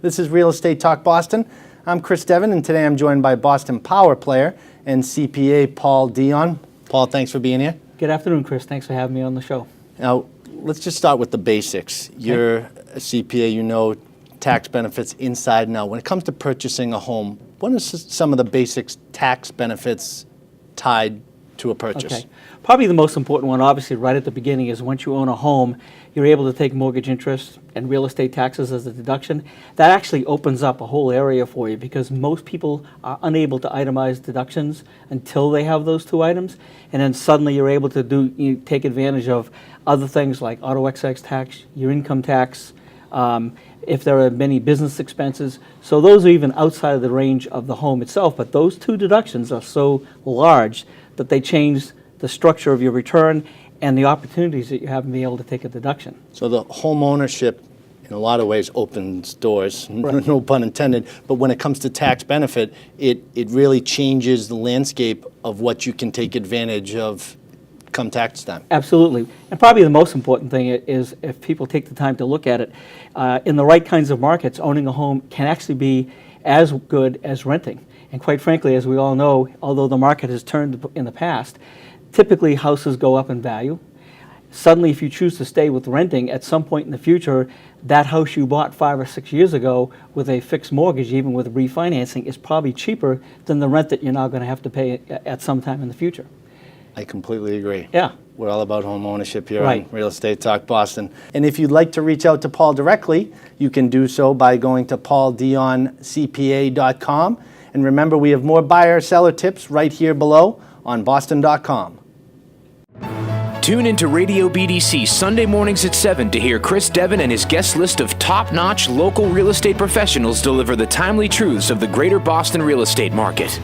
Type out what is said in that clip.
This is Real Estate Talk Boston. I'm Chris Devin, and today I'm joined by Boston Power player and CPA Paul Dion. Paul, thanks for being here. Good afternoon, Chris. Thanks for having me on the show. Now, let's just start with the basics. Okay. You're a CPA, you know tax benefits inside and out. When it comes to purchasing a home, what are some of the basic tax benefits tied to a purchase? Okay. Probably the most important one, obviously, right at the beginning is once you own a home, you're able to take mortgage interest and real estate taxes as a deduction. That actually opens up a whole area for you because most people are unable to itemize deductions until they have those two items. And then suddenly you're able to take advantage of other things like auto excise tax, your income tax, if there are many business expenses. So those are even outside of the range of the home itself, but those two deductions are so large that they change the structure of your return and the opportunities that you have in being able to take a deduction. So the home ownership, in a lot of ways, opens doors, right. No pun intended, but when it comes to tax benefit, it really changes the landscape of what you can take advantage of come tax time. Absolutely. And probably the most important thing is if people take the time to look at it, in the right kinds of markets, owning a home can actually be as good as renting. And quite frankly, as we all know, although the market has turned in the past, typically houses go up in value. Suddenly, if you choose to stay with renting, at some point in the future, that house you bought 5 or 6 years ago with a fixed mortgage, even with refinancing, is probably cheaper than the rent that you're now going to have to pay at some time in the future. I completely agree. Yeah. We're all about home ownership here right. on Real Estate Talk Boston. And if you'd like to reach out to Paul directly, you can do so by going to pauldioncpa.com. And remember, we have more buyer-seller tips right here below on boston.com. Tune into Radio BDC Sunday mornings at 7 to hear Chris Devin and his guest list of top-notch local real estate professionals deliver the timely truths of the greater Boston real estate market.